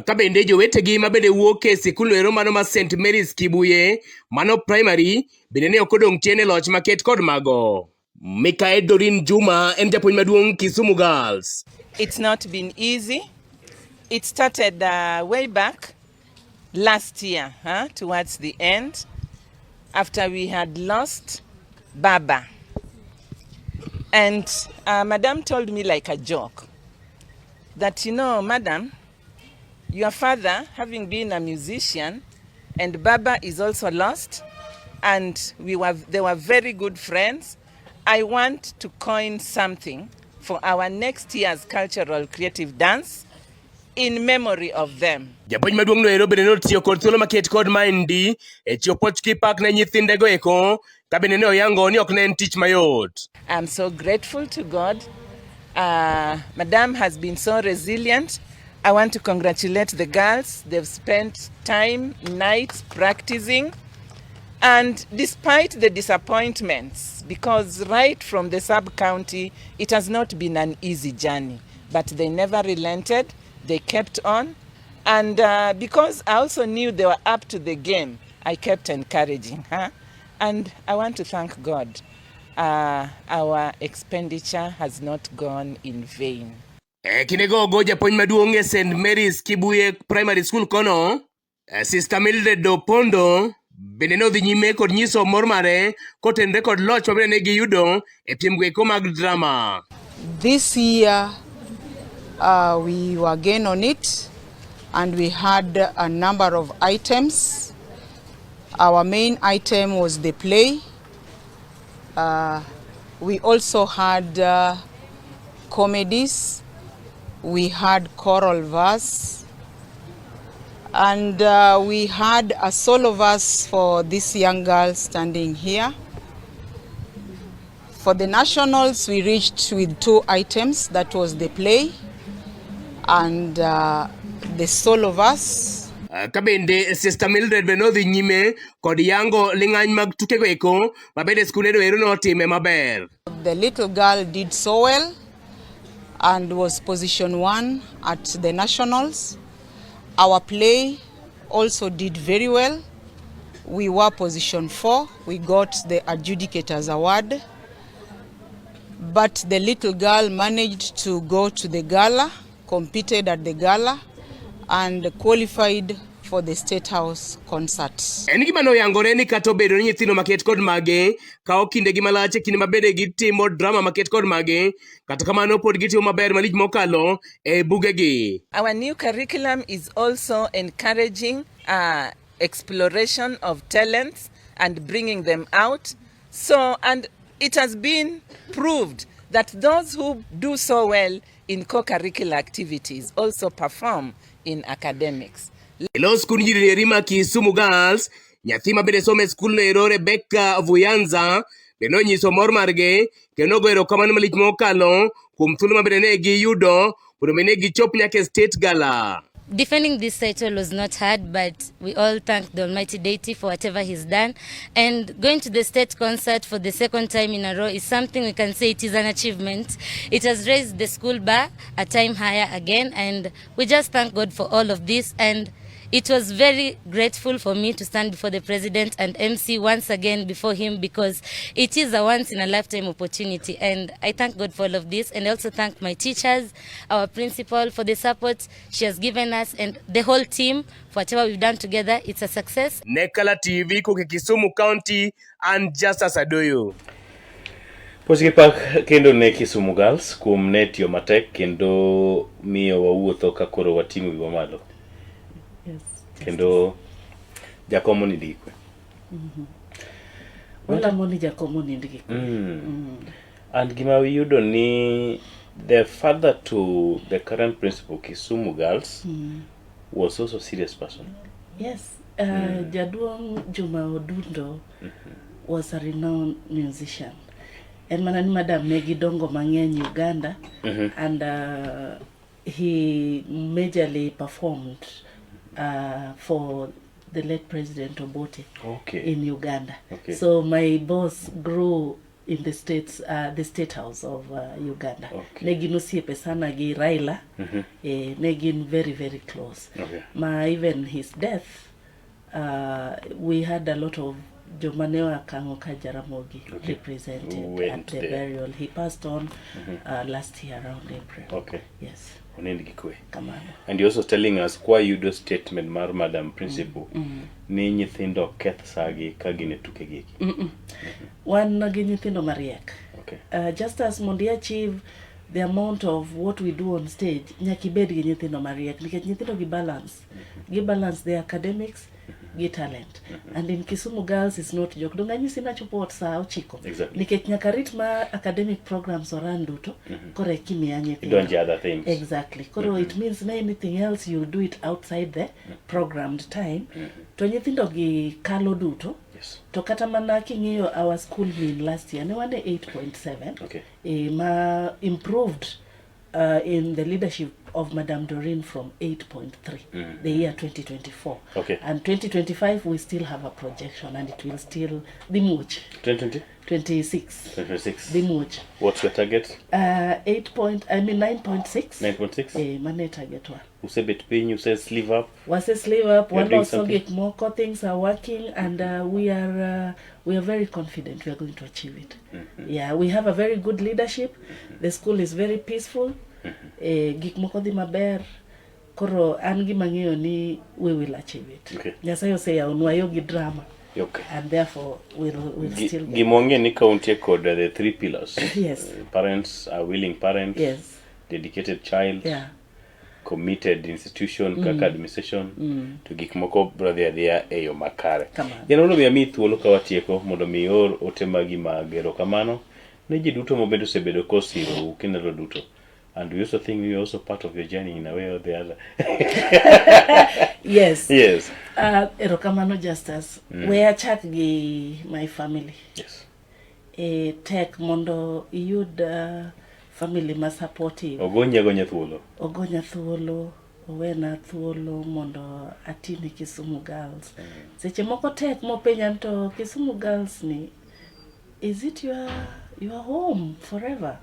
Speaker 3: Ka bende jowetegi ma bende wuok e sikul ero mano ma St. Mary's Kibuye, mano primary, bende ne ok odong' chien e loch maket kod mago. Mikael Dorin Juma en japuonj maduong' Kisumu Girls.
Speaker 4: It's not been easy. It started way back last year, towards the end, after we had lost Baba. And Madam told me like a joke that, Madam, your father, having been a musician, and Baba is also lost, and they were very good friends. I want to coin something for our next year's cultural creative dance in memory of them.
Speaker 3: Japuonj maduong' no ero bende notiyo kod thuolo maket kod maendi e chopo chiki pak ne nyithindego eko kabende ne oyango ni ok ne en tich mayot.
Speaker 4: I'm so grateful to God. Madam has been so resilient. I want to congratulate the girls. They've spent time, nights practicing. And despite the disappointments, because right from the sub-county, it has not been an easy journey, but they never relented, they kept on. And because I also knew they were up to the game, I kept encouraging her. And I want to thank God. Our expenditure has not gone in vain.
Speaker 3: Kinego go japuonj maduong' e St. Mary's Kibuye Primary School kono, Sister Mildred Opondo bende ne odhi nyime kod nyiso mor mare kotenre kod loch mabende ne giyudo e piem goeko mag drama.
Speaker 5: This year we were again on it, and we had a number of items. Our main item was the play. We also had comedies. We had choral verse, and we had a solo verse for this young girl standing here. For the nationals, we reached with 2 items. That was the play and the solo verse.
Speaker 3: Kabende Sister Mildred bende odhi nyime kod yango ling'any mag tukego eko mabende skundego ero notime maber.
Speaker 5: The little girl did so well and was position 1 at the nationals. Our play also did very well. We were position 4. We got the adjudicators award. But the little girl managed to go to the gala, competed at the gala, and qualified for the State House concert.
Speaker 3: En gima noyangore ni kata obedo ni nyithindo maket kod mage kawo kindegi malach e kinde mabende gitimo drama maket kod mage, kata kamano pod gitimo maber malich mokalo e bugegi.
Speaker 4: Our new curriculum is also encouraging exploration of talents and bringing them out. And it has been proved that those who do so well in co-curricular activities also perform in academics.
Speaker 3: Elo skund nyiri ma Kisumu Girls, nyathi mabende somo e skul no ero Rebecca Vuyanza bende onyiso mor margi kendo ogo erokamano malich mokalo kuom thuolo mabende ne giyudo mondo mi ne gichop nyaka e State Gala.
Speaker 6: Defending this title was not hard, but we all thank the Almighty Deity for whatever He's done. And going to the state concert for the 2nd time in a row is something we can say it is an achievement. It has raised the school bar a time higher again, and we just thank God for all of this. And it was very grateful for me to stand before the President and MC once again before him, because it is a once-in-a-lifetime opportunity. And I thank God for all of this, and I also thank my teachers, our principal, for the support she has given us, and the whole team for whatever we've done together. It's a success.
Speaker 3: Nekala TV kuke Kisumu County and Justice Adoyo.
Speaker 1: Pochgi pak kendo ne Kisumu Girls kuom ne tiyo matek kendo miyo wawuotho ka koro wating'o wiwa malo.
Speaker 2: Yes.
Speaker 1: Kendo jakomo ni dikwe.
Speaker 2: Wala moni jakomo ni dikwe.
Speaker 1: And gima wiyudo ni the father to the current principal Kisumu Girls was also a serious person.
Speaker 2: Yes. Jaduong Juma Odundo was a renowned musician. And manani madam negi dongo mang'eny Uganda, and he majorly performed for the late President Obote in Uganda. So my boss grew in the states, the State House of Uganda. Negin osiepe sana gi Raila, negin very, very close. Even his death, we had a lot of Jomaneo Kangoka Jaramogi represented at the burial. He passed on last year around April. Yes.
Speaker 1: And you're also telling us why you do statement mar Madam Principal ni nyithindo keth sagi kagine tukegeki.
Speaker 2: One nagi nyithindo mariek. Just as mondi achieve the amount of what we do on stage, nyakibed gi nyithindo mariek nikech nyithindo gi balance their academics gi talent. And in Kisumu Girls is not joke. Donganyisi na chupot saa ochiko. Nikech nyakarit ma academic programs oran duto kore kimi anye thing.
Speaker 1: Don't other things.
Speaker 2: Exactly. Koro it means na anything else you do it outside the programmed time. To nyithindo gi kalo duto
Speaker 1: Yes.
Speaker 2: To kata mana king'iyo our school mean last year ne wane 8.7.
Speaker 1: Okay.
Speaker 2: Ma improved in the leadership of Madame Doreen from 8.3 the year 2024.
Speaker 1: Okay.
Speaker 2: And 2025 we still have a projection and it will still the much.
Speaker 1: 2020?
Speaker 2: 26.
Speaker 1: 26.
Speaker 2: The much.
Speaker 1: What's your target?
Speaker 2: 9.6.
Speaker 1: 9.6?
Speaker 2: Mane target one.
Speaker 1: You say bit pain, you say sleeve up.
Speaker 2: Was a slave up,
Speaker 1: You're
Speaker 2: one
Speaker 1: doing
Speaker 2: also
Speaker 1: something?
Speaker 2: get more things are working and we are very confident we are going to achieve it. Yeah, we have a very good leadership. The school is very peaceful. Gik moko dhi maber. Koro an gi mang'eyo ni we will achieve it.
Speaker 1: Okay.
Speaker 2: Nyasaye oseya onwayo gi drama.
Speaker 1: Okay.
Speaker 2: And therefore we'll still get.
Speaker 1: Gimonge ni county code the 3 pillars.
Speaker 2: Yes.
Speaker 1: Parents are willing parents.
Speaker 2: Yes.
Speaker 1: Dedicated child.
Speaker 2: Yeah.
Speaker 1: Committed institution kaka administration to gik moko brother there e yo makare.
Speaker 2: Kamano.
Speaker 1: Yano mi ami thuolo ka watieko mondo mi or ote magi magero kamano ne ji duto mobedo sebedo kosiro kinalo duto. And we also think we are also part of your journey in a way or the other.
Speaker 2: Yes.
Speaker 1: Yes.
Speaker 2: Erokamano Justus. We achak gi my family.
Speaker 1: Yes.
Speaker 2: Tek mondo iyud family ma supportive.
Speaker 1: Ogonya thuolo.
Speaker 2: Ogonya thuolo, owena thuolo mondo atini Kisumu Girls. Seche moko tek mopenya to Kisumu Girls ni, is it your home forever?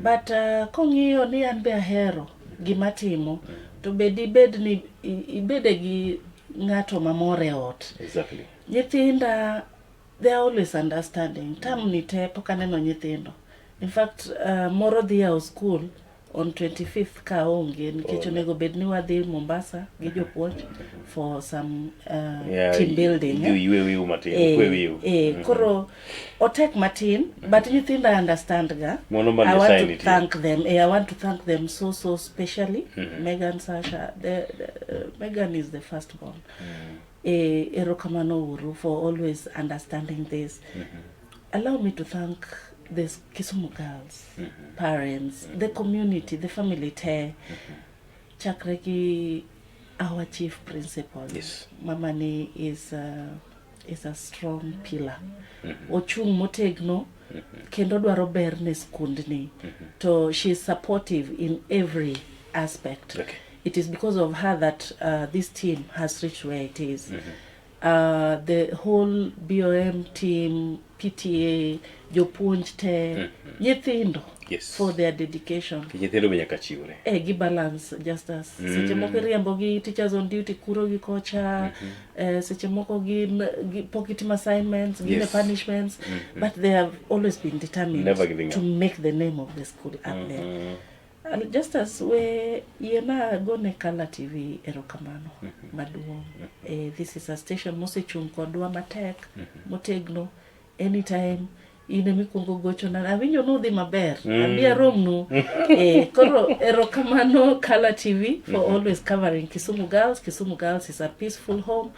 Speaker 2: But kong'iyo ni an be ahero gimatimo to be dibed ni ibede gi ng'ato mamore ot.
Speaker 1: Exactly.
Speaker 2: Nyithinda, they are always understanding. Tam ni te pokaneno nyithindo. In fact, moro dhi ao school on 25th ka onge nikech onego bed ni wadhi Mombasa gi jopuonj for some team building.
Speaker 1: You matin.
Speaker 2: Koro otek matin but nyithinda understand ga.
Speaker 1: I
Speaker 2: want to thank them. I want to thank them so specially. Megan Sasha, Megan is the firstborn. Erokamano uru for always understanding this. Allow me to thank the Kisumu Girls, parents, the community, the family te. Chakreki, our chief principal.
Speaker 1: Yes.
Speaker 2: Mamani is a strong pillar. Ochung motegno, kendo dwaro ber ne skundni. So she's supportive in every aspect.
Speaker 1: Okay.
Speaker 2: It is because of her that this team has reached where it is. The whole BOM team, PTA, jopuonj te, nyithindo,
Speaker 1: yes,
Speaker 2: for their dedication.
Speaker 1: Nyithindo be nyaka chiwre.
Speaker 2: Gi balance Justus. Seche moko riembo gi teachers on duty kuro gi kocha, seche moko gi pocket assignments, gi punishments, but they have always been determined to make the name of the school up there. Just as we yena gone Kala TV erokamano maduong. This is a station mosechung kodwa matek motegno anytime ine mikungo gocho na awinjo no dhi maber abia romnu koro erokamano Kala TV for always covering Kisumu Girls. Kisumu Girls is a peaceful home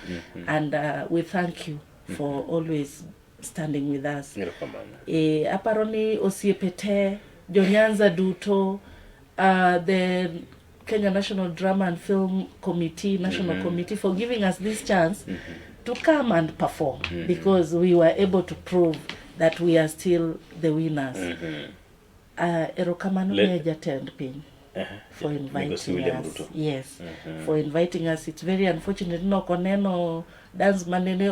Speaker 2: and we thank you for always standing with us. Aparoni osiepete jonyanza duto, the Kenya National Drama and Film Committee, National Committee, for giving us this chance to come and perform because we were able to prove that we are still the winners. Erokamano Meja turned pin for inviting us. Yes, for inviting us. It's very unfortunate no koneno dance manene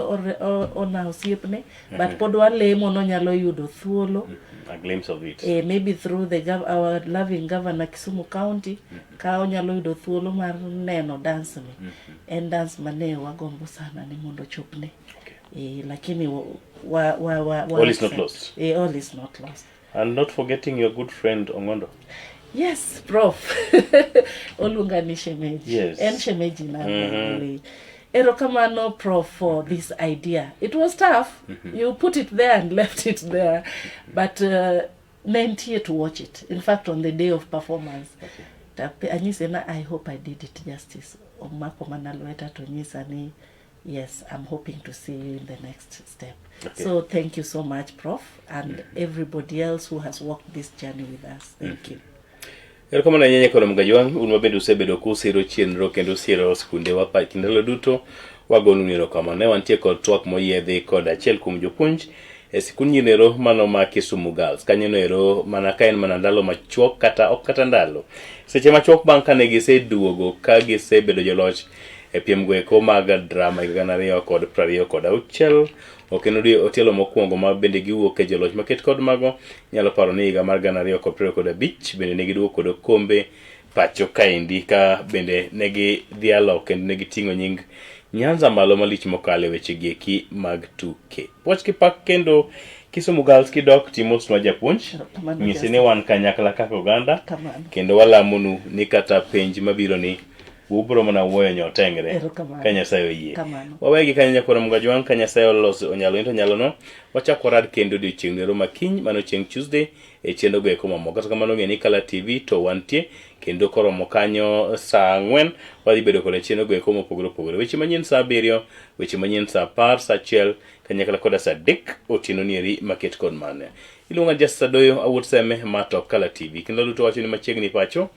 Speaker 2: ona osiepne, but podwa lemo no nyalo yudo thuolo.
Speaker 1: A glimpse of it.
Speaker 2: Maybe through our loving governor Kisumu County, ka onyalo yudo thuolo mar neno dance ni. En dance mane wagombo sana ni mondo chopne. Lakini
Speaker 1: all is not lost.
Speaker 2: All is not lost.
Speaker 1: And not forgetting your good friend Ongondo.
Speaker 2: Yes, Prof. Olunga ni shemeji.
Speaker 1: Yes.
Speaker 2: En shemeji na Erokamano, Prof, for this idea. It was tough. You put it there and left it there. But meant here to watch it. In fact, on the day of performance. I hope I did it justice. Omako manalweta to nyisani. Yes, I'm hoping to see you in the next step. Okay. So thank you so much, Prof, and everybody else who has walked this journey with us. Thank you.
Speaker 1: Erokamano nyenye kono mgajwang, unwabedo sebedo kusiro chenro kendo siro skunde wapa kindalo duto. wagonu niro kama ne wantie kod twak moyiedhi kod achiel kuom jopuonj e sikund nyinero mano ma Kisumu Girls. Kanyo nero mana ka en mana ndalo machuok kata ok kata ndalo. Seche machuok bang' kane giseduogo ka gisebedo joloch e piem goeko mag drama 2026 okeno otielo mokwongo ma bende giwuok e joloch maket kod mago. Nyalo paro ni higa mar 2025 bende ne giduogo kod kombe pacho kaendi ka bende negi dhialo kendo negi ting'o nying Nyanza malo malich mokale weche gieki mag tuke. Wach kipak kendo Kisumu Girls kidok timos ma japuonj nyisi ni wan kanyakla kaka oganda kendo walamonu ni kata penj mabiro ni ubro mana wuoyo nyotengre ka Nyasaye oyie. Wawegi kanyo nyakoro mgajwang ka Nyasaye oloso onyalo into nyalo no. Wachako rad kendo odiochieng' nero makiny mano chieng' Tuesday e chendo goeko mamoko. Kata kamano ng'e ni Kala TV to wantie kendo koromo kanyo saa 4 wadhi bedo kod chendo goeko mopogore opogore. Weche manyien saa 7, weche manyien saa 10, saa 1 kanyakla koda saa 3 otieno nieri maket kod mane. Iluonga Just Sadoyo awuot seme mato Kala TV kendo duto wacho ni machiegni pacho